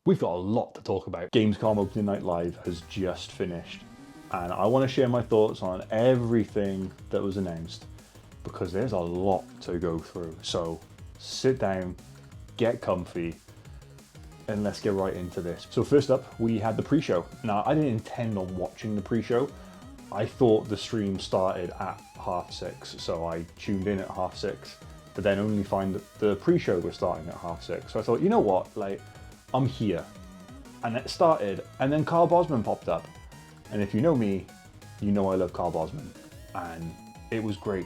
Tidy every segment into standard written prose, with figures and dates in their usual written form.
We've got a lot to talk about. Gamescom Opening Night Live has just finished, and I want to share my thoughts on everything that was announced because there's a lot to go through. So sit down, get comfy, and let's get right into this. So first up, we had the pre-show. Now, I didn't intend on watching the pre-show. I thought the stream started at 6:30, so I tuned in at 6:30, but then only find that the pre-show was starting at 6:30. So I thought, you know what, like, I'm here. And it started, and then Carl Bosman popped up. And if you know me, you know I love Carl Bosman. And it was great.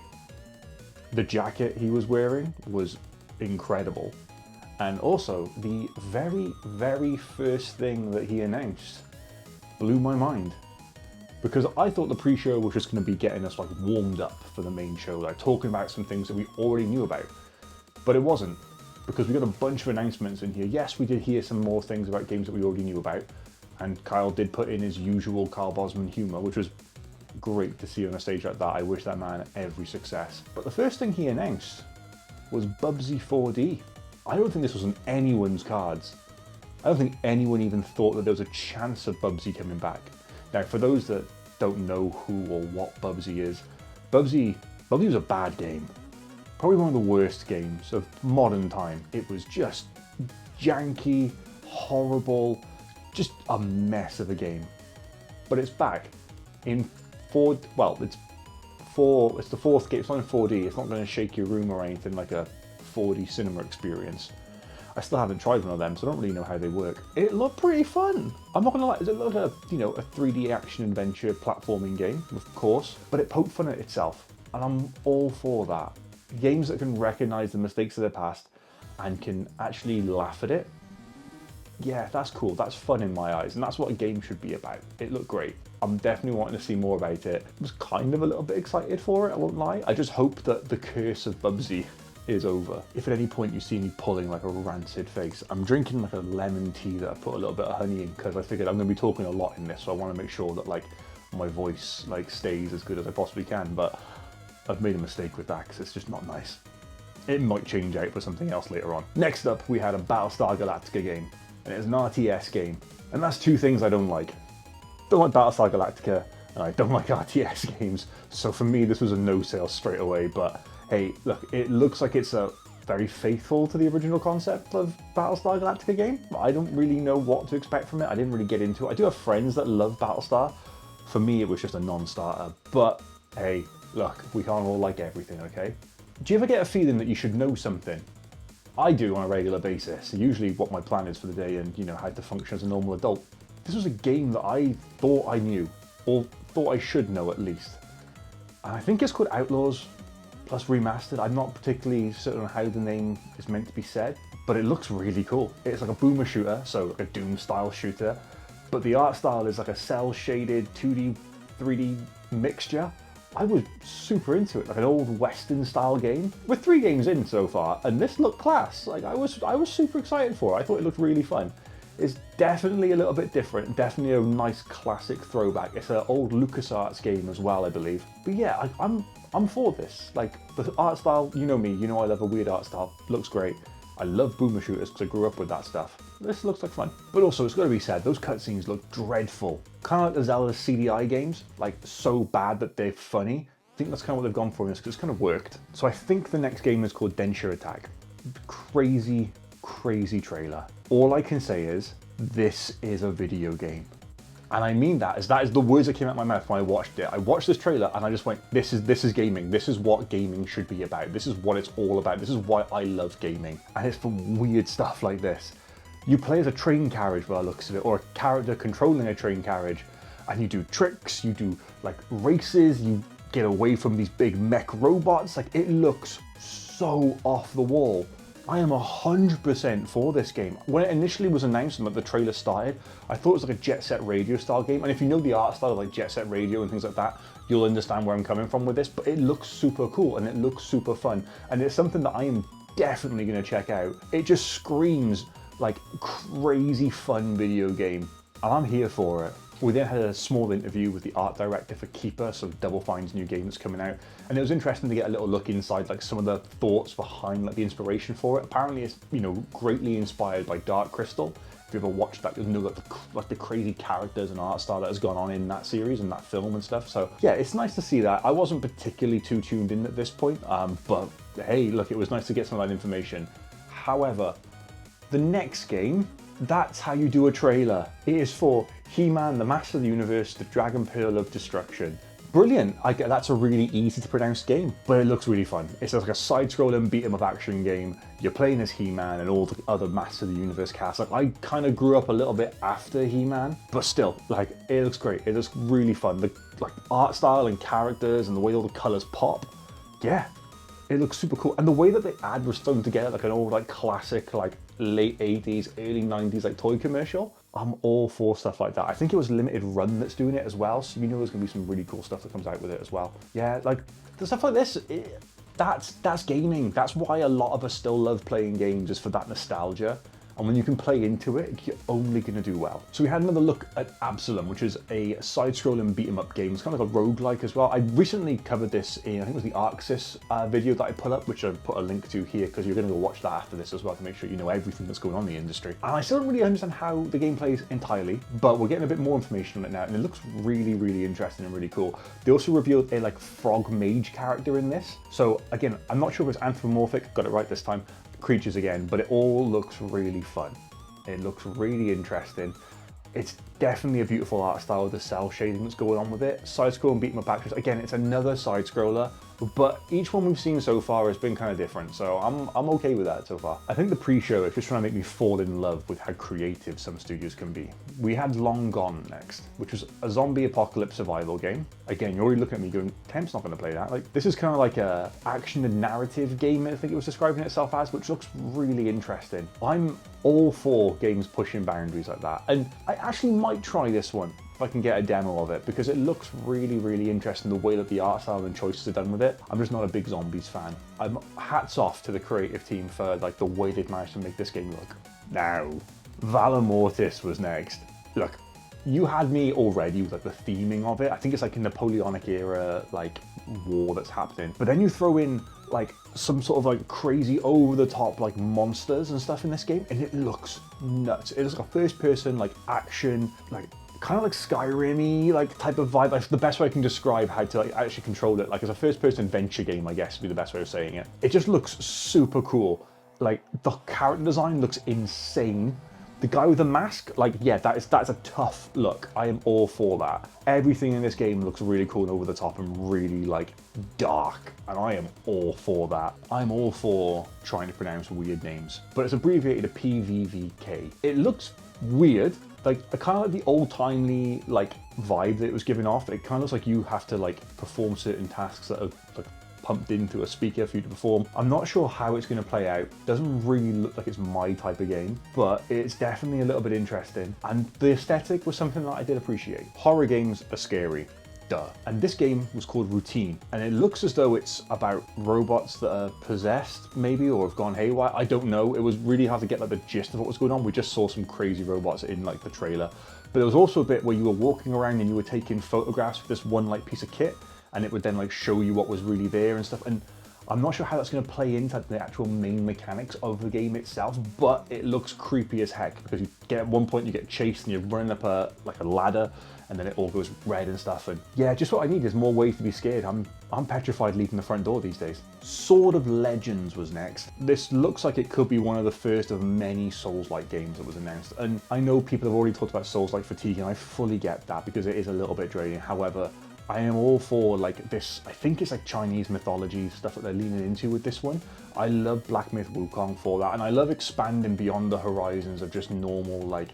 The jacket he was wearing was incredible. And also, the very, very first thing that he announced blew my mind. Because I thought the pre-show was just going to be getting us like warmed up for the main show, like talking about some things that we already knew about. But it wasn't, because we got a bunch of announcements in here. Yes, we did hear some more things about games that we already knew about, and Kyle did put in his usual Carl Bosman humour, which was great to see on a stage like that. I wish that man every success. But the first thing he announced was Bubsy 4D. I don't think this was on anyone's cards. I don't think anyone even thought that there was a chance of Bubsy coming back. Now, for those that don't know who or what Bubsy is, Bubsy was a bad game. Probably one of the worst games of modern time. It was just janky, horrible, just a mess of a game. But it's back in it's the fourth game. It's not in 4D. It's not going to shake your room or anything like a 4D cinema experience. I still haven't tried one of them, so I don't really know how they work. It looked pretty fun. I'm not gonna lie, it looked like a 3D action adventure platforming game, of course, but it poked fun at itself, and I'm all for that. Games that can recognize the mistakes of their past and can actually laugh at it. Yeah, that's cool. That's fun in my eyes, and that's what a game should be about. It looked great. I'm definitely wanting to see more about it. I was kind of a little bit excited for it, I won't lie. I just hope that the curse of Bubsy is over. If at any point you see me pulling like a rancid face, I'm drinking like a lemon tea that I put a little bit of honey in because I figured I'm going to be talking a lot in this, so I want to make sure that like my voice like stays as good as I possibly can, but I've made a mistake with that because it's just not nice. It might change out for something else later on. Next up, we had a Battlestar Galactica game, and it's an RTS game, and that's two things I don't like. Don't like Battlestar Galactica, and I don't like RTS games, so for me this was a no sale straight away, but hey, look, it looks like it's very faithful to the original concept of Battlestar Galactica game. I don't really know what to expect from it. I didn't really get into it. I do have friends that love Battlestar. For me, it was just a non-starter, but hey, look, we can't all like everything, okay? Do you ever get a feeling that you should know something? I do on a regular basis, usually what my plan is for the day and, how to function as a normal adult. This was a game that I thought I knew, or thought I should know at least. And I think it's called Outlaws Plus Remastered. I'm not particularly certain on how the name is meant to be said, but it looks really cool. It's like a boomer shooter, so like a Doom style shooter, but the art style is like a cell shaded 2D, 3D mixture. I was super into it, like an old Western style game. We're 3 games in so far, and this looked class. Like I was super excited for it. I thought it looked really fun. It's definitely a little bit different, definitely a nice classic throwback. It's an old LucasArts game as well, I believe. But yeah, I'm for this. Like, the art style, you know me, you know I love a weird art style. Looks great. I love boomer shooters because I grew up with that stuff. This looks like fun. But also, it's got to be said, those cutscenes look dreadful. Kind of like the Zelda CDI games, like so bad that they're funny. I think that's kind of what they've gone for in this because it's kind of worked. So I think the next game is called Denture Attack. Crazy, crazy trailer. All I can say is, this is a video game. And I mean that is the words that came out of my mouth when I watched it. I watched this trailer and I just went, this is gaming. This is what gaming should be about. This is what it's all about. This is why I love gaming. And it's for weird stuff like this. You play as a train carriage by the looks of it, or a character controlling a train carriage, and you do tricks, you do like races, you get away from these big mech robots. Like, it looks so off the wall. I am 100% for this game. When it initially was announced and like, the trailer started, I thought it was like a Jet Set Radio style game. And if you know the art style of like Jet Set Radio and things like that, you'll understand where I'm coming from with this. But it looks super cool and it looks super fun. And it's something that I am definitely going to check out. It just screams like crazy fun video game. And I'm here for it. We then had a small interview with the art director for Keeper, so Double Fine's new game that's coming out, and it was interesting to get a little look inside like some of the thoughts behind like the inspiration for it. Apparently it's greatly inspired by Dark Crystal, If you ever watched that, you'll know like the crazy characters and art style that has gone on in that series and that film and stuff. So yeah, it's nice to see that. I wasn't particularly too tuned in at this point, but hey, look, it was nice to get some of that information. However, the next game, that's how you do a trailer. It is for He-Man, the Master of the Universe, the Dragon Pearl of Destruction. Brilliant. That's a really easy to pronounce game, but it looks really fun. It's like a side-scrolling beat-em-up action game. You're playing as He-Man and all the other Master of the Universe cast. Like, I kind of grew up a little bit after He-Man, but still, like, it looks great. It looks really fun. The like art style and characters and the way all the colors pop. Yeah, it looks super cool. And the way that the ad was thrown together, like an old like classic, like late 80s, early 90s, like toy commercial. I'm all for stuff like that. I think it was Limited Run that's doing it as well, so you know there's gonna be some really cool stuff that comes out with it as well. Yeah, like the stuff like this, that's gaming. That's why a lot of us still love playing games, is for that nostalgia. And when you can play into it, you're only going to do well. So we had another look at Absalom, which is a side-scrolling beat-em-up game. It's kind of like a roguelike as well. I recently covered this in, I think it was the Arxis video that I put up, which I put a link to here, because you're going to go watch that after this as well to make sure you know everything that's going on in the industry. And I still don't really understand how the game plays entirely, but we're getting a bit more information on it now, and it looks really, really interesting and really cool. They also revealed a like frog mage character in this. So again, I'm not sure if it's anthropomorphic, got it right this time, creatures again, but it all looks really fun. It looks really interesting. It's definitely a beautiful art style with the cell shading that's going on with it. Side-scroll and beat-em-up actions. Again, it's another side-scroller, but each one we've seen so far has been kind of different, so I'm okay with that so far. I think the pre-show is just trying to make me fall in love with how creative some studios can be. We had Long Gone next, which was a zombie apocalypse survival game. Again, you're already looking at me going, Temp's not going to play that. Like, this is kind of like a action and narrative game, I think it was describing itself as, which looks really interesting. I'm all for games pushing boundaries like that, and I actually might try this one if I can get a demo of it, because it looks really, really interesting, the way that the art style and choices are done with it. I'm just not a big zombies fan. Hats off to the creative team for like the way they've managed to make this game look. Now, Valor Mortis was next. Look, you had me already with like the theming of it. I think it's like a Napoleonic era like war that's happening, but then you throw in like some sort of like crazy over the top like monsters and stuff in this game, and it looks nuts. It looks like a first person like action, like kind of like Skyrim-y like type of vibe. That's the best way I can describe how to like actually control it. Like it's a first person adventure game, I guess would be the best way of saying it. It just looks super cool. Like the character design looks insane. The guy with the mask, like, yeah, that's a tough look. I am all for that. Everything in this game looks really cool and over the top and really like dark, and I am all for that. I'm all for trying to pronounce weird names, but it's abbreviated to PVVK. It looks weird, like kind of like the old-timey like vibe that it was giving off. It kind of looks like you have to like perform certain tasks that are like pumped into a speaker for you to perform. I'm not sure how it's going to play out. Doesn't really look like it's my type of game, but it's definitely a little bit interesting. And the aesthetic was something that I did appreciate. Horror games are scary. Duh. And this game was called Routine, and it looks as though it's about robots that are possessed, maybe, or have gone haywire. I don't know. It was really hard to get like the gist of what was going on. We just saw some crazy robots in like the trailer, but there was also a bit where you were walking around and you were taking photographs with this one like piece of kit, and it would then like show you what was really there and stuff. And I'm not sure how that's going to play into the actual main mechanics of the game itself, but it looks creepy as heck, because you get at one point you get chased and you're running up a ladder, and then it all goes red and stuff. And yeah, just what I need is more ways to be scared. I'm petrified leaving the front door these days. Sword of Legends was next. This looks like it could be one of the first of many Souls-like games that was announced. And I know people have already talked about Souls-like fatigue, and I fully get that because it is a little bit draining. However, I am all for like this, I think it's like Chinese mythology stuff that they're leaning into with this one. I love Black Myth Wukong for that, and I love expanding beyond the horizons of just normal like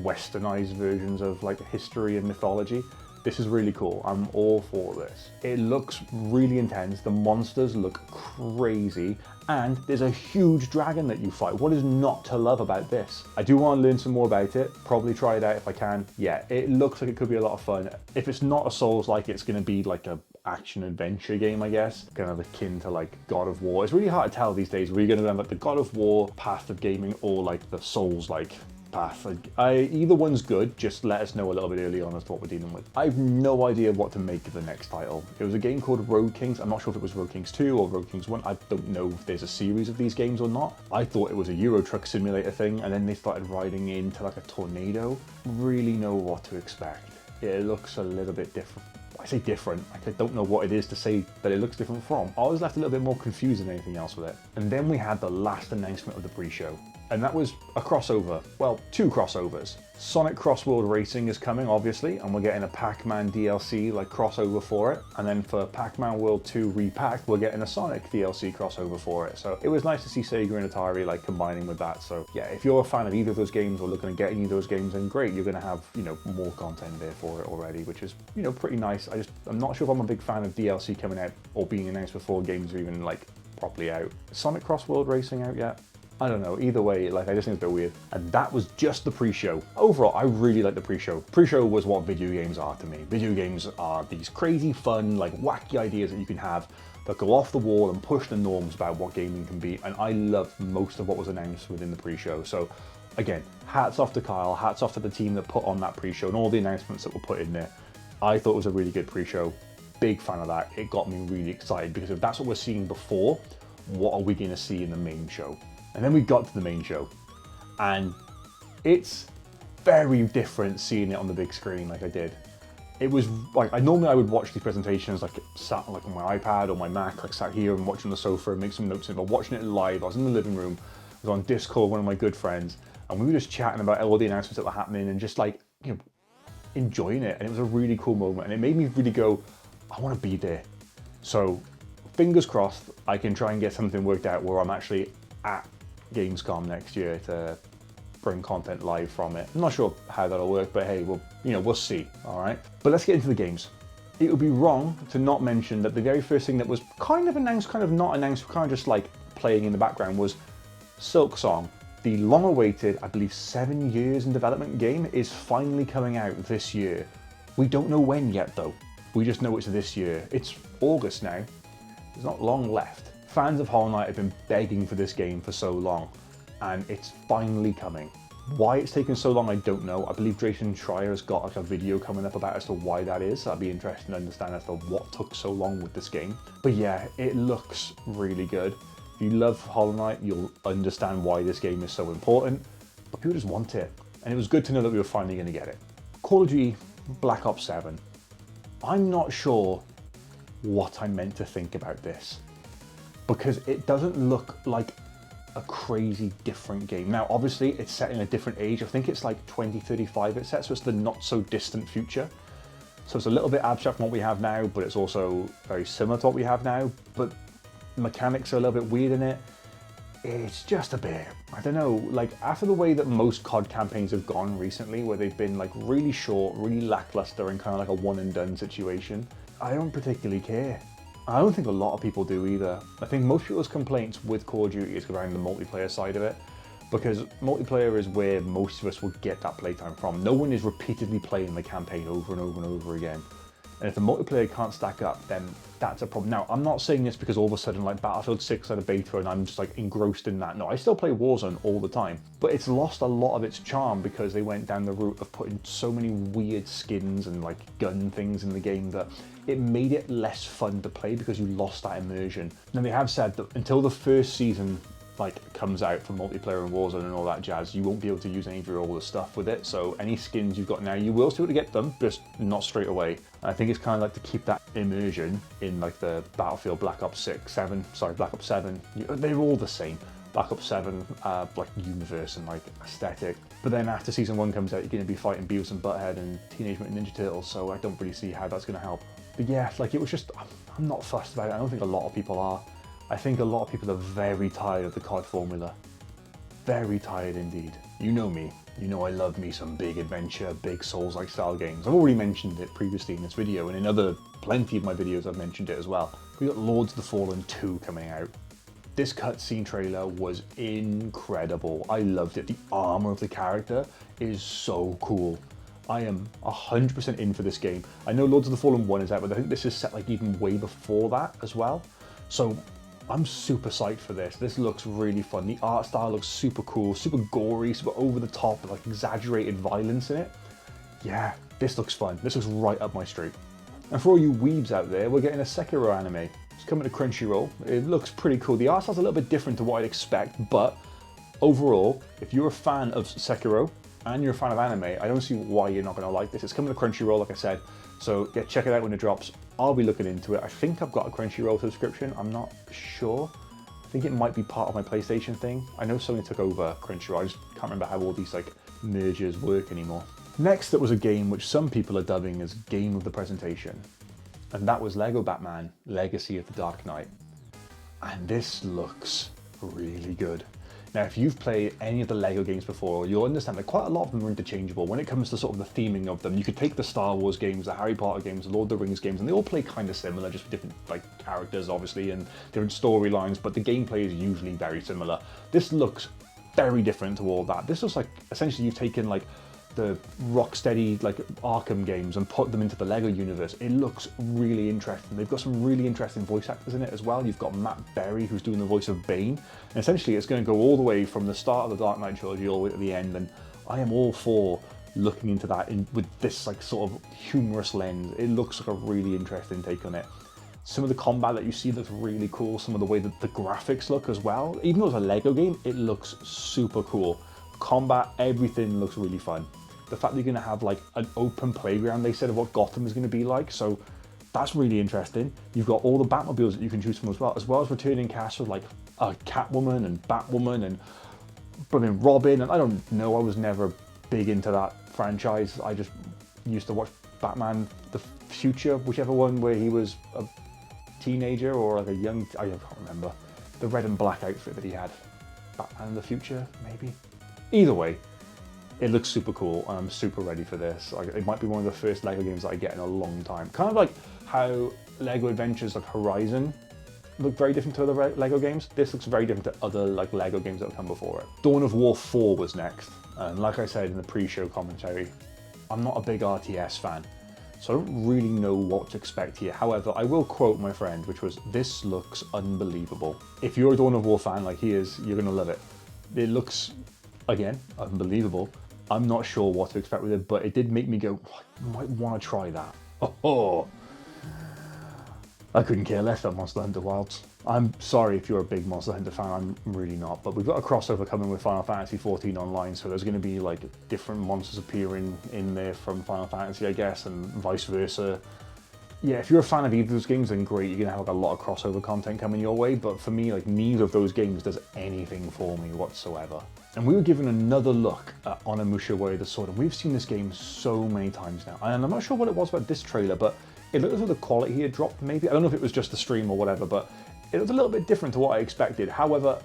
westernized versions of like history and mythology. This is really cool. I'm all for this. It looks really intense. The monsters look crazy, and there's a huge dragon that you fight. What is not to love about this? I do want to learn some more about it. Probably try it out if I can. Yeah, it looks like it could be a lot of fun. If it's not a Souls-like, it's going to be like a action adventure game, I guess, kind of akin to like God of War. It's really hard to tell these days where you're going to have like the God of War path of gaming or like the Souls-like path. Either one's good, just let us know a little bit early on as to what we're dealing with. I have no idea what to make of the next title. It was a game called Road Kings. I'm not sure if it was Road Kings 2 or Road Kings 1. I don't know if there's a series of these games or not. I thought it was a Euro Truck Simulator thing, and then they started riding into like a tornado. Really know what to expect. It looks a little bit different. I say different, like I don't know what it is to say that it looks different from. I was left a little bit more confused than anything else with it. And then we had the last announcement of the pre-show. And that was a crossover. Well, 2 crossovers. Sonic Cross World Racing is coming, obviously, and we're getting a Pac-Man DLC like crossover for it. And then for Pac-Man World 2 Repacked, we're getting a Sonic DLC crossover for it. So it was nice to see Sega and Atari like combining with that. So yeah, if you're a fan of either of those games or looking to get any of those games, then great, you're gonna have, you know, more content there for it already, which is, you know, pretty nice. I'm not sure if I'm a big fan of DLC coming out or being announced before games are even like properly out. Is Sonic Cross World Racing out yet? I don't know, either way, like I just think it's a bit weird. And that was just the pre-show. Overall, I really like the pre-show. Pre-show was what video games are to me. Video games are these crazy, fun, like wacky ideas that you can have that go off the wall and push the norms about what gaming can be. And I loved most of what was announced within the pre-show. So again, hats off to Kyle, hats off to the team that put on that pre-show and all the announcements that were put in there. I thought it was a really good pre-show. Big fan of that. It got me really excited because if that's what we're seeing before, what are we gonna see in the main show? And then we got to the main show, and it's very different seeing it on the big screen like I did. It was like, I would watch these presentations like sat like on my iPad or my Mac, like sat here and watching the sofa and make some notes, but watching it live, I was in the living room, I was on Discord with one of my good friends, and we were just chatting about all the announcements that were happening and just like, you know, enjoying it. And it was a really cool moment, and it made me really go, I want to be there. So fingers crossed, I can try and get something worked out where I'm actually at Gamescom next year to bring content live from it. I'm not sure how that'll work, but hey, we'll see, all right? But let's get into the games. It would be wrong to not mention that the very first thing that was kind of announced, kind of not announced, kind of just like playing in the background was Silksong. The long-awaited, I believe 7 years in development game is finally coming out this year. We don't know when yet though. We just know it's this year. It's August now. There's not long left. Fans of Hollow Knight have been begging for this game for so long, and it's finally coming. Why it's taken so long, I don't know. I believe Jason Schreier has got like a video coming up about as to why that is. So I'd be interested to understand as to what took so long with this game. But yeah, it looks really good. If you love Hollow Knight, you'll understand why this game is so important. But people just want it, and it was good to know that we were finally going to get it. Call of Duty Black Ops 7. I'm not sure what I meant to think about this, because it doesn't look like a crazy different game. Now, obviously, it's set in a different age. I think it's like 2035 it's set, so it's the not so distant future. So it's a little bit abstract from what we have now, but it's also very similar to what we have now. But mechanics are a little bit weird in it. It's just a bit, I don't know, like after the way that most COD campaigns have gone recently, where they've been like really short, really lackluster, and kind of like a one and done situation, I don't particularly care. I don't think a lot of people do either. I think most people's complaints with Call of Duty is around the multiplayer side of it, because multiplayer is where most of us will get that playtime from. No one is repeatedly playing the campaign over and over and over again. And if the multiplayer can't stack up, then that's a problem. Now, I'm not saying this because all of a sudden like Battlefield 6 had a beta and I'm just like engrossed in that. No, I still play Warzone all the time, but it's lost a lot of its charm because they went down the route of putting so many weird skins and like gun things in the game that it made it less fun to play because you lost that immersion. Now, they have said that until the first season like comes out for multiplayer and Warzone and all that jazz, you won't be able to use any of your older stuff with it. So any skins you've got now, you will still be able to get them, just not straight away. And I think it's kind of like to keep that immersion in like the Battlefield Black Ops 7, they're all the same. Black Ops 7 like universe and like aesthetic. But then after season 1 comes out, you're going to be fighting Beavis and Butthead and Teenage Mutant Ninja Turtles, so I don't really see how that's going to help. But yeah, like it was just, I'm not fussed about it. I don't think a lot of people are. I think a lot of people are very tired of the COD formula. Very tired indeed. You know me. You know I love me some big adventure, big Souls-like style games. I've already mentioned it previously in this video, and in other plenty of my videos I've mentioned it as well. We got Lords of the Fallen 2 coming out. This cutscene trailer was incredible. I loved it. The armor of the character is so cool. I am 100% in for this game. I know Lords of the Fallen 1 is out, but I think this is set like even way before that as well. So I'm super psyched for this. This looks really fun. The art style looks super cool, super gory, super over the top, like exaggerated violence in it. Yeah, this looks fun. This looks right up my street. And for all you weebs out there, we're getting a Sekiro anime. It's coming to Crunchyroll. It looks pretty cool. The art style's a little bit different to what I'd expect, but overall, if you're a fan of Sekiro and you're a fan of anime, I don't see why you're not going to like this. It's coming to Crunchyroll, like I said, so yeah, check it out when it drops. I'll be looking into it. I think I've got a Crunchyroll subscription. I'm not sure. I think it might be part of my PlayStation thing. I know Sony took over Crunchyroll. I just can't remember how all these like mergers work anymore. Next, there was a game which some people are dubbing as Game of the Presentation, and that was Lego Batman Legacy of the Dark Knight. And this looks really good. Now, if you've played any of the Lego games before, you'll understand that quite a lot of them are interchangeable when it comes to sort of the theming of them. You could take the Star Wars games, the Harry Potter games, the Lord of the Rings games, and they all play kind of similar, just with different like characters, obviously, and different storylines, but the gameplay is usually very similar. This looks very different to all that. This looks like, essentially, you've taken like the Rocksteady like Arkham games and put them into the Lego universe. It looks really interesting. They've got some really interesting voice actors in it as well. You've got Matt Berry, who's doing the voice of Bane. And essentially it's going to go all the way from the start of the Dark Knight trilogy all the way to the end. And I am all for looking into that with this like sort of humorous lens. It looks like a really interesting take on it. Some of the combat that you see looks really cool. Some of the way that the graphics look as well. Even though it's a Lego game, it looks super cool. Combat, everything looks really fun. The fact that you're going to have like an open playground, they said, of what Gotham is going to be like, so that's really interesting. You've got all the Batmobiles that you can choose from as well as returning cast with like a Catwoman and Batwoman and Robin, and I don't know, I was never big into that franchise. I just used to watch Batman the Future, whichever one where he was a teenager or like a young, I can't remember, the red and black outfit that he had. Batman in the Future, maybe? Either way, it looks super cool, and I'm super ready for this. Like, it might be one of the first Lego games that I get in a long time. Kind of like how Lego Adventures like Horizon look very different to other Lego games. This looks very different to other like Lego games that have come before it. Dawn of War 4 was next, and like I said in the pre-show commentary, I'm not a big RTS fan, so I don't really know what to expect here. However, I will quote my friend, which was, "This looks unbelievable." If you're a Dawn of War fan like he is, you're gonna love it. It looks, again, unbelievable. I'm not sure what to expect with it, but it did make me go, I might want to try that. Oh, I couldn't care less about Monster Hunter Wilds. I'm sorry if you're a big Monster Hunter fan, I'm really not, but we've got a crossover coming with Final Fantasy XIV Online, so there's going to be like different monsters appearing in there from Final Fantasy, I guess, and vice versa. Yeah, if you're a fan of either of those games, then great, you're going to have like a lot of crossover content coming your way, but for me, like, neither of those games does anything for me whatsoever. And we were given another look at Onimusha Way of the Sword, and we've seen this game so many times now, and I'm not sure what it was about this trailer, but it looked as though the quality had dropped, maybe. I don't know if it was just the stream or whatever, but it was a little bit different to what I expected. However,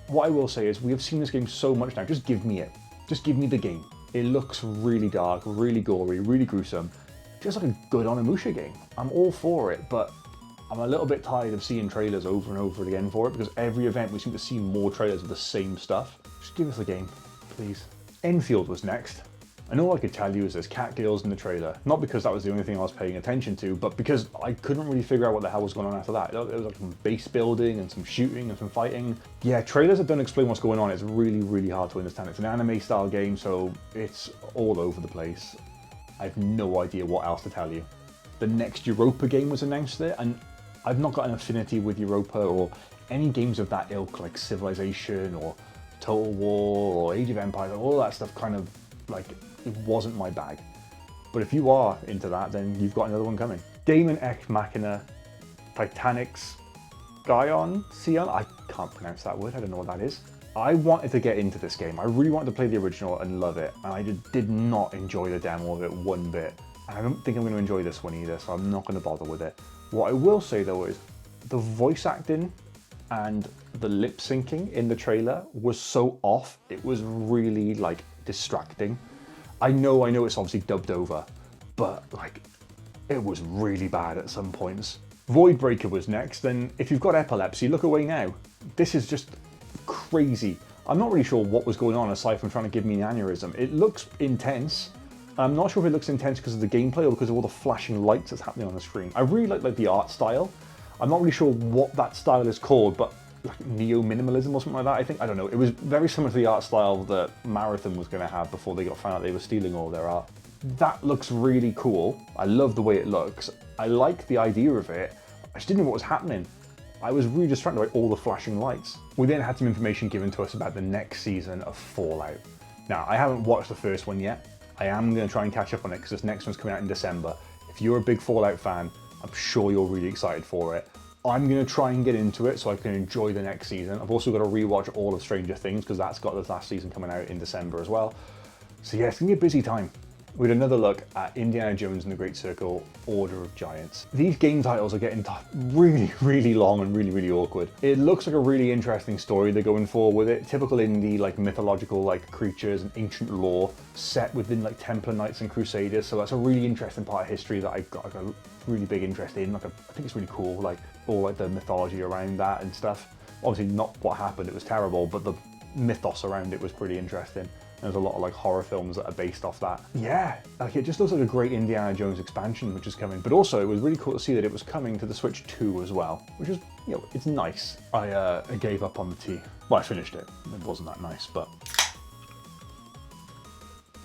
what I will say is we have seen this game so much now, just give me it. Just give me the game. It looks really dark, really gory, really gruesome. Just like a good Onimusha game. I'm all for it, but I'm a little bit tired of seeing trailers over and over again for it, because every event we seem to see more trailers of the same stuff. Just give us the game, please. Enfield was next. And all I could tell you is there's cat girls in the trailer. Not because that was the only thing I was paying attention to, but because I couldn't really figure out what the hell was going on after that. There was like some base building and some shooting and some fighting. Yeah, trailers that don't explain what's going on, it's really, really hard to understand. It's an anime style game, so it's all over the place. I have no idea what else to tell you. The next Europa game was announced there, and I've not got an affinity with Europa or any games of that ilk, like Civilization or Total War or Age of Empires. All that stuff kind of, like, it wasn't my bag. But if you are into that, then you've got another one coming. Daemon X Machina Titanic's Sion? I can't pronounce that word, I don't know what that is. I wanted to get into this game. I really wanted to play the original and love it, and I did not enjoy the demo of it one bit. And I don't think I'm going to enjoy this one either, so I'm not going to bother with it. What I will say though is the voice acting and the lip syncing in the trailer was so off, it was really like distracting. I know it's obviously dubbed over, but like, it was really bad at some points. Voidbreaker was next, and if you've got epilepsy, look away now. This is just crazy. I'm not really sure what was going on aside from trying to give me an aneurysm. It looks intense. I'm not sure if it looks intense because of the gameplay or because of all the flashing lights that's happening on the screen. I really like the art style. I'm not really sure what that style is called, but like neo-minimalism or something like that, I think. I don't know. It was very similar to the art style that Marathon was going to have before they got found out they were stealing all their art. That looks really cool. I love the way it looks. I like the idea of it. I just didn't know what was happening. I was really distracted by all the flashing lights. We then had some information given to us about the next season of Fallout. Now, I haven't watched the first one yet. I am going to try and catch up on it because this next one's coming out in December. If you're a big Fallout fan, I'm sure you're really excited for it. I'm going to try and get into it so I can enjoy the next season. I've also got to rewatch all of Stranger Things because that's got the last season coming out in December as well. So yeah, it's going to be a busy time. We had another look at Indiana Jones and the Great Circle, Order of Giants. These game titles are getting really, really long and really, really awkward. It looks like a really interesting story they're going for with it. Typical indie, like mythological, like creatures and ancient lore set within like Templar Knights and Crusaders. So that's a really interesting part of history that I've got like a really big interest in. I think it's really cool, like all like the mythology around that and stuff. Obviously not what happened, it was terrible, but the mythos around it was pretty interesting. There's a lot of like horror films that are based off that. Yeah, like it just looks like a great Indiana Jones expansion which is coming. But also it was really cool to see that it was coming to the Switch 2 as well, which is, you know, it's nice. I gave up on the tea. Well, I finished it. It wasn't that nice, but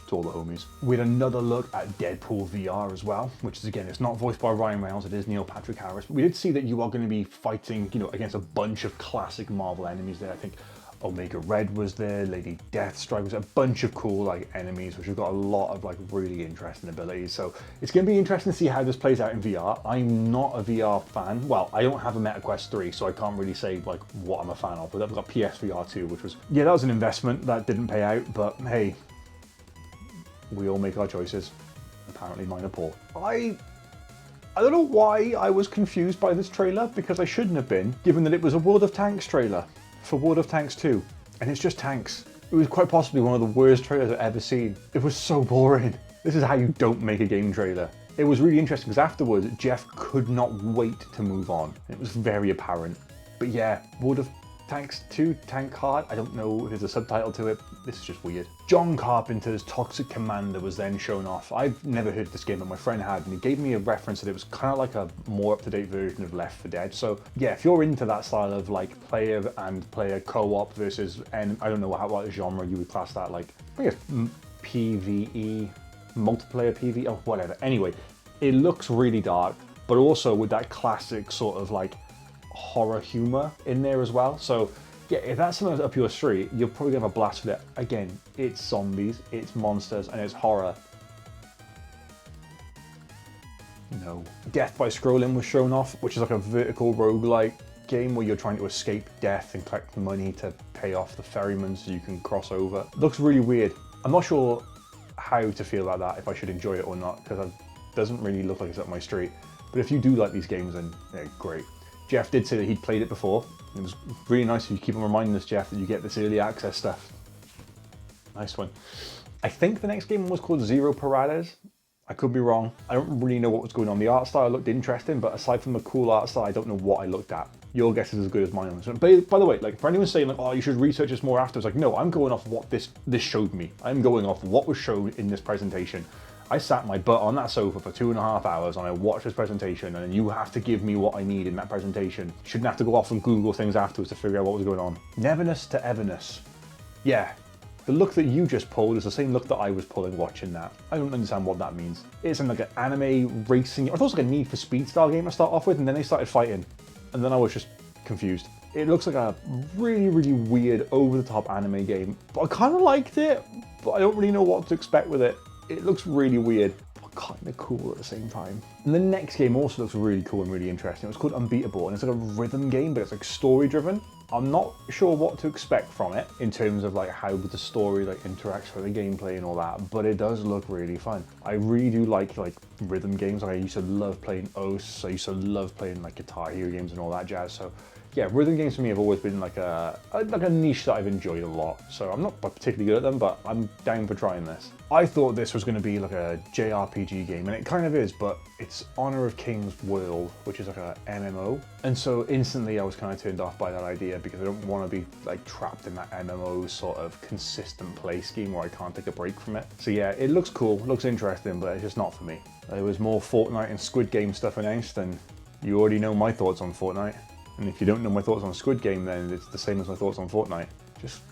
to all the homies. We had another look at Deadpool VR as well, which is, again, it's not voiced by Ryan Reynolds, it is Neil Patrick Harris. But we did see that you are going to be fighting, you know, against a bunch of classic Marvel enemies there. I think Omega Red was there, Lady Deathstrike was a bunch of cool like enemies, which have got a lot of like really interesting abilities. So it's going to be interesting to see how this plays out in VR. I'm not a VR fan. Well, I don't have a Meta Quest 3, so I can't really say like what I'm a fan of. But I've got PSVR 2, which was, yeah, that was an investment that didn't pay out, but hey, we all make our choices. Apparently mine are poor. I don't know why I was confused by this trailer, because I shouldn't have been, given that it was a World of Tanks trailer for World of Tanks 2, and it's just tanks. It was quite possibly one of the worst trailers I've ever seen. It was so boring. This is how you don't make a game trailer. It was really interesting because afterwards, Jeff could not wait to move on. It was very apparent. But yeah, World of Tanks 2, Tank Heart, I don't know if there's a subtitle to it. This is just weird. John Carpenter's Toxic Commander was then shown off. I've never heard of this game, but my friend had, and he gave me a reference that it was kind of like a more up-to-date version of Left 4 Dead. So yeah, if you're into that style of like player and player co-op versus, and I don't know what genre you would class that, like, I guess PvE, multiplayer PvE, or whatever. Anyway, it looks really dark, but also with that classic sort of like horror humor in there as well. So yeah, if that's something that's up your street, you're probably gonna have a blast with it. Again, it's zombies, it's monsters, and it's horror. No. Death by Scrolling was shown off, which is like a vertical roguelike game where you're trying to escape death and collect money to pay off the ferryman so you can cross over. It looks really weird. I'm not sure how to feel about that, if I should enjoy it or not, because it doesn't really look like it's up my street. But if you do like these games, then yeah, great. Jeff did say that he'd played it before. It was really nice if you keep on reminding us, Jeff, that you get this early access stuff. Nice one. I think the next game was called Zero Parades. I could be wrong. I don't really know what was going on. The art style looked interesting, but aside from the cool art style, I don't know what I looked at. Your guess is as good as mine on this one. But by the way, like for anyone saying like, oh, you should research this more after, it's like, no, I'm going off what this showed me. I'm going off what was shown in this presentation. I sat my butt on that sofa for 2.5 hours and I watched this presentation, and you have to give me what I need in that presentation. You shouldn't have to go off and Google things afterwards to figure out what was going on. Neverness to Everness. Yeah, the look that you just pulled is the same look that I was pulling watching that. I don't understand what that means. It's in like an anime racing, I thought it was like a Need for Speed style game to start off with, and then they started fighting. And then I was just confused. It looks like a really, really weird, over-the-top anime game. But I kind of liked it, but I don't really know what to expect with it. It looks really weird, but kind of cool at the same time. And the next game also looks really cool and really interesting. It was called Unbeatable, and it's like a rhythm game, but it's like story-driven. I'm not sure what to expect from it in terms of like how the story like interacts with the gameplay and all that, but it does look really fun. I really do like rhythm games. Like I used to love playing OS, I used to love playing like Guitar Hero games and all that jazz. So yeah, rhythm games for me have always been like a niche that I've enjoyed a lot. So I'm not particularly good at them, but I'm down for trying this. I thought this was going to be like a JRPG game, and it kind of is, but it's Honor of Kings World, which is like a MMO. And so instantly I was kind of turned off by that idea, because I don't want to be like trapped in that MMO sort of consistent play scheme where I can't take a break from it. So yeah, it looks cool, looks interesting, but it's just not for me. There was more Fortnite and Squid Game stuff announced, and You already know my thoughts on Fortnite. And if you don't know my thoughts on Squid Game, then it's the same as my thoughts on Fortnite. Just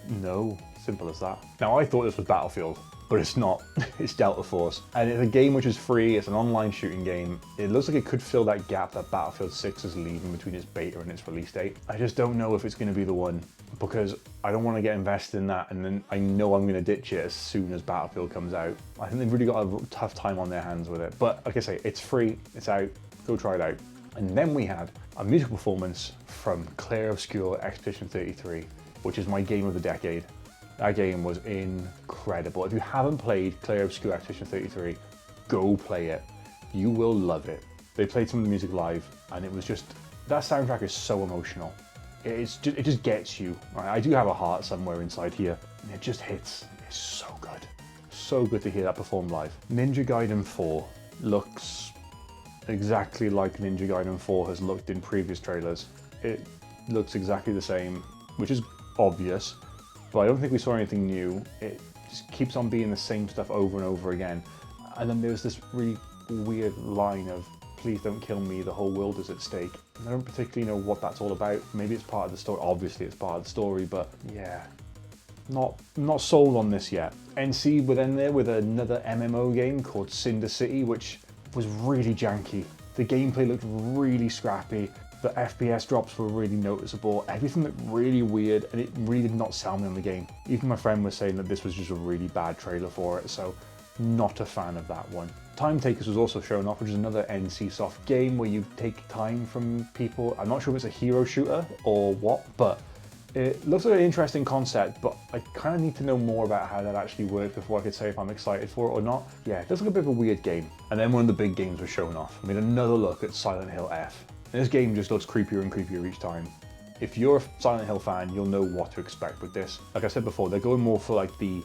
no. Simple as that. Now, I thought this was Battlefield, but it's not. It's Delta Force. And it's a game which is free. It's an online shooting game. It looks like it could fill that gap that Battlefield 6 is leaving between its beta and its release date. I just don't know if it's going to be the one, because I don't want to get invested in that and then I know I'm going to ditch it as soon as Battlefield comes out. I think they've really got a tough time on their hands with it. But like I say, it's free. It's out. Go try it out. And then we had a musical performance from Clair Obscur Expedition 33, which is my game of the decade. That game was incredible. If you haven't played Clair Obscur Expedition 33, go play it. You will love it. They played some of the music live, and it was just, that soundtrack is so emotional. It just gets you. I do have a heart somewhere inside here, and it just hits. It's so good. So good to hear that performed live. Ninja Gaiden 4 looks exactly like Ninja Gaiden 4 has looked in previous trailers. It looks exactly the same, which is obvious, but I don't think we saw anything new. It just keeps on being the same stuff over and over again. And then there's this really weird line of, please don't kill me, the whole world is at stake. And I don't particularly know what that's all about. Maybe it's part of the story. Obviously it's part of the story, but yeah, not sold on this yet. NC were then there with another MMO game called Cinder City, which was really janky. The gameplay looked really scrappy. The FPS drops were really noticeable. Everything looked really weird, and it really did not sell me on the game. Even my friend was saying that this was just a really bad trailer for it, so not a fan of that one. Time Takers was also shown off, which is another NCSoft game where you take time from people. I'm not sure if it's a hero shooter or what, but it looks like an interesting concept, but I kind of need to know more about how that actually works before I could say if I'm excited for it or not. Yeah, it does look a bit of a weird game. And then one of the big games was shown off. I mean, another look at Silent Hill F. And this game just looks creepier and creepier each time. If you're a Silent Hill fan, you'll know what to expect with this. Like I said before, they're going more for like the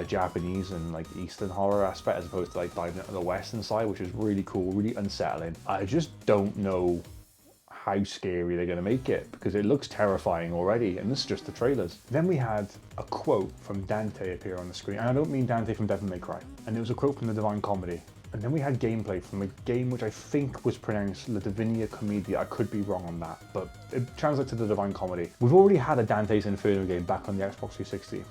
Japanese and like Eastern horror aspect as opposed to like diving into the Western side, which is really cool, really unsettling. I just don't know how scary they're going to make it, because it looks terrifying already, and this is just the trailers. Then we had a quote from Dante appear on the screen, and I don't mean Dante from Devil May Cry, and it was a quote from the Divine Comedy. And then we had gameplay from a game which I think was pronounced La Divinia Commedia. I could be wrong on that, but it translates to the Divine Comedy. We've already had a Dante's Inferno game back on the Xbox 360.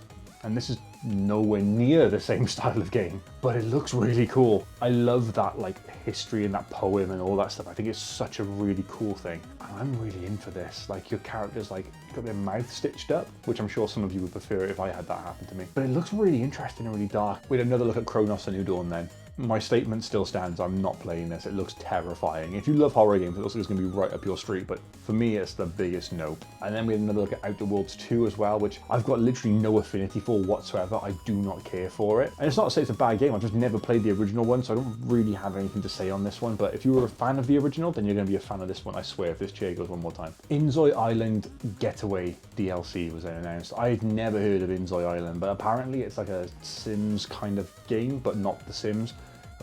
And this is nowhere near the same style of game, but it looks really cool. I love that like history and that poem and all that stuff. I think it's such a really cool thing. And I'm really in for this. Like your characters like got their mouth stitched up, which I'm sure some of you would prefer if I had that happen to me. But it looks really interesting and really dark. We had another look at Chronos: A New Dawn then. My statement still stands, I'm not playing this. It looks terrifying. If you love horror games, it looks like it's going to be right up your street, but for me, it's the biggest no. And then we had another look at Outer Worlds 2 as well, which I've got literally no affinity for whatsoever. I do not care for it. And it's not to say it's a bad game, I've just never played the original one, so I don't really have anything to say on this one, but if you were a fan of the original, then you're going to be a fan of this one, I swear, if this chair goes one more time. Inzoi Island Getaway DLC was then announced. I'd never heard of Inzoi Island, but apparently it's like a Sims kind of game, but not The Sims.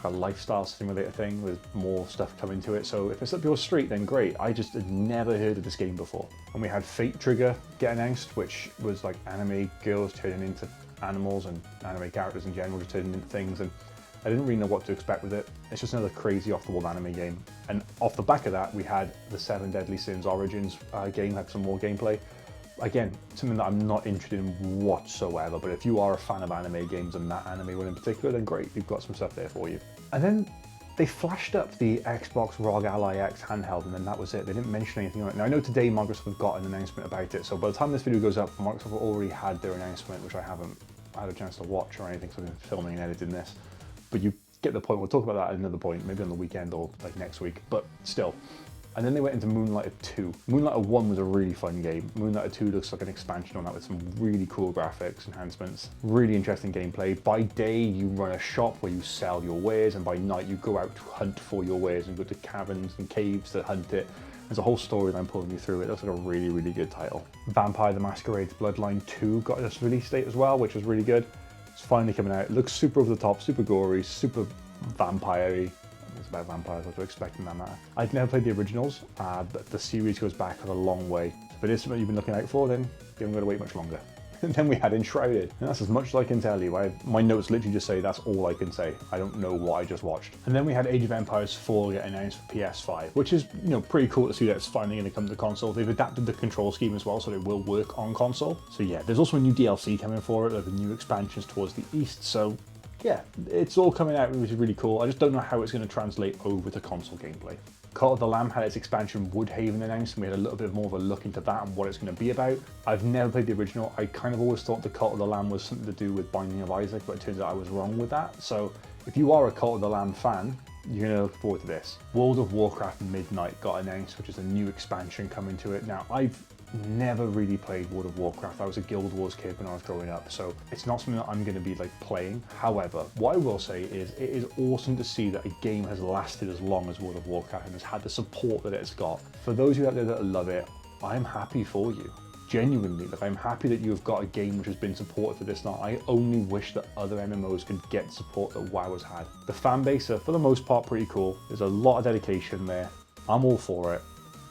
A lifestyle simulator thing with more stuff coming to it, so if it's up your street then great. I just had never heard of this game before. And we had Fate Trigger get announced, which was like anime girls turning into animals and anime characters in general just turning into things, and I didn't really know what to expect with it. It's just another crazy off-the-wall anime game. And off the back of that we had the 7 Deadly Sins Origins game, had some more gameplay. Again, something that I'm not interested in whatsoever, but if you are a fan of anime games and that anime one in particular, then great, you've got some stuff there for you. And then they flashed up the Xbox ROG Ally X handheld, and then that was it. They didn't mention anything on it. Now I know today Microsoft have got an announcement about it, so by the time this video goes up, Microsoft already had their announcement, which I haven't had a chance to watch or anything, so I've been filming and editing this. But you get the point, we'll talk about that at another point, maybe on the weekend or like next week, but still. And then they went into Moonlighter 2. Moonlighter 1 was a really fun game. Moonlighter 2 looks like an expansion on that with some really cool graphics, enhancements, really interesting gameplay. By day, you run a shop where you sell your wares, and by night, you go out to hunt for your wares and go to caverns and caves to hunt it. There's a whole storyline pulling you through it. It looks like a really, really good title. Vampire the Masquerade's Bloodline 2 got its release date as well, which was really good. It's finally coming out. It looks super over the top, super gory, super vampire-y. It's about vampires, what to expect in that matter. I've never played the originals, but the series goes back a long way. If it is something you've been looking out for, then you haven't got to wait much longer. And then we had Enshrouded, and that's as much as I can tell you. My notes literally just say that's all I can say. I don't know what I just watched. And then we had Age of Empires 4 get announced for PS5, which is, you know, pretty cool to see that it's finally going to come to console. They've adapted the control scheme as well, so it will work on console. So yeah, there's also a new DLC coming for it, like the new expansions towards the east, so yeah, it's all coming out, which is really cool. I just don't know how it's going to translate over to console gameplay. Cult of the Lamb had its expansion Woodhaven announced, and we had a little bit more of a look into that and what it's going to be about. I've never played the original. I kind of always thought the Cult of the Lamb was something to do with Binding of Isaac, but it turns out I was wrong with that. So if you are a Cult of the Lamb fan, you're going to look forward to this. World of Warcraft Midnight got announced, which is a new expansion coming to it. Now, I've never really played World of Warcraft. I was a Guild Wars kid when I was growing up, so it's not something that I'm going to be like playing. However, what I will say is it is awesome to see that a game has lasted as long as World of Warcraft and has had the support that it's got. For those of you out there that love it, I'm happy for you. Genuinely, like, I'm happy that you've got a game which has been supported for this long. I only wish that other MMOs could get support that WoW has had. The fan base are, for the most part, pretty cool. There's a lot of dedication there. I'm all for it.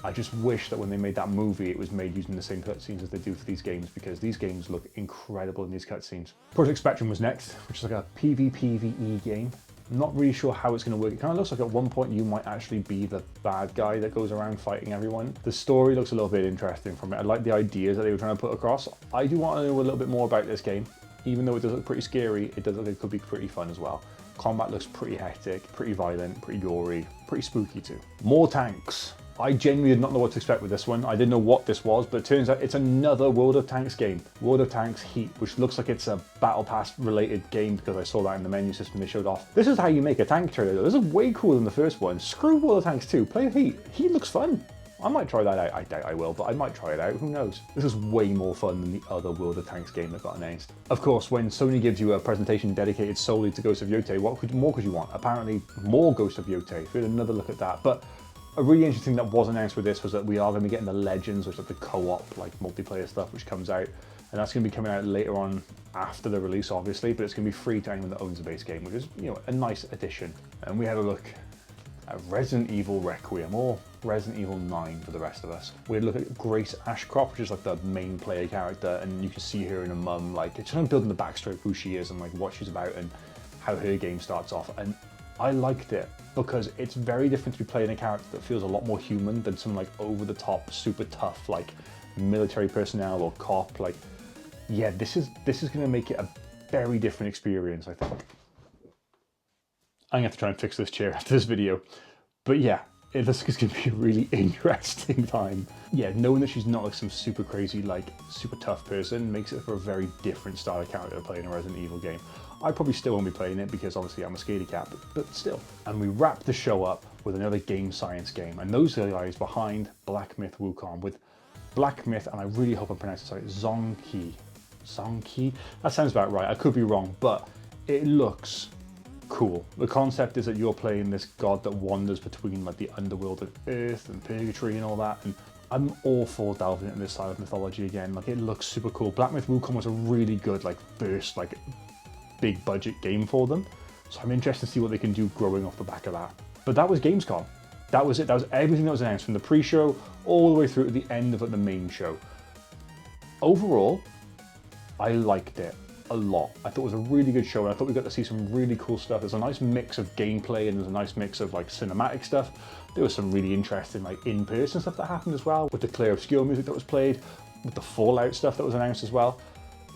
I just wish that when they made that movie, it was made using the same cutscenes as they do for these games, because these games look incredible in these cutscenes. Project Spectrum was next, which is like a PvPvE game. I'm not really sure how it's going to work. It kind of looks like at one point you might actually be the bad guy that goes around fighting everyone. The story looks a little bit interesting from it. I like the ideas that they were trying to put across. I do want to know a little bit more about this game. Even though it does look pretty scary, it does look like it could be pretty fun as well. Combat looks pretty hectic, pretty violent, pretty gory, pretty spooky too. More tanks. I genuinely did not know what to expect with this one. I didn't know what this was, but it turns out it's another World of Tanks game. World of Tanks Heat, which looks like it's a Battle Pass related game because I saw that in the menu system they showed off. This is how you make a tank trailer. This is way cooler than the first one. Screw World of Tanks 2, play Heat. Heat looks fun. I might try that out. I doubt I will, but I might try it out. Who knows? This is way more fun than the other World of Tanks game that got announced. Of course, when Sony gives you a presentation dedicated solely to Ghost of Yotei, what more could you want? Apparently, more Ghost of Yotei. We had another look at that. But a really interesting thing that was announced with this was that we are going to be getting the Legends, which is the co-op, like multiplayer stuff, which comes out. And that's going to be coming out later on after the release, obviously, but it's going to be free to anyone that owns a base game, which is, you know, a nice addition. And we had a look at Resident Evil Requiem, or Resident Evil 9 for the rest of us. We had a look at Grace Ashcroft, which is like the main player character, and you can see her and her mum, like, it's kind of building the backstory of who she is and like what she's about and how her game starts off. And I liked it because it's very different to be playing a character that feels a lot more human than some like over the top, super tough, like military personnel or cop. Like, yeah, this is going to make it a very different experience, I think. I'm gonna have to try and fix this chair after this video. But yeah, this is gonna be a really interesting time. Yeah, knowing that she's not like some super crazy, like super tough person makes it for a very different style of character to play in a Resident Evil game. I probably still won't be playing it because obviously I'm a scaredy cat, but still. And we wrap the show up with another game science game. And those are the guys behind Black Myth Wukong with Black Myth, and I really hope I'm pronouncing it right, Zonki. Zonki? That sounds about right. I could be wrong, but it looks cool. The concept is that you're playing this god that wanders between like the underworld and earth and purgatory and all that, and I'm all for delving into this side of mythology again. Like, it looks super cool. Black Myth Wukong was a really good like first like big budget game for them, so I'm interested to see what they can do growing off the back of that. But that was Gamescom. That was it. That was everything that was announced from the pre-show all the way through to the end of like, the main show. Overall, I liked it a lot. I thought it was a really good show, and I thought we got to see some really cool stuff. There's a nice mix of gameplay and there's a nice mix of like cinematic stuff. There was some really interesting like in-person stuff that happened as well, with the Clear Obscure music that was played, with the Fallout stuff that was announced as well.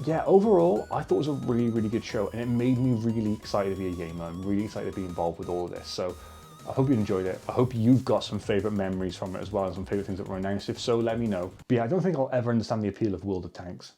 Yeah, overall, I thought it was a really, really good show, and it made me really excited to be a gamer. I'm really excited to be involved with all of this. So I hope you enjoyed it. I hope you've got some favourite memories from it as well, and some favourite things that were announced. If so, let me know. But yeah, I don't think I'll ever understand the appeal of World of Tanks.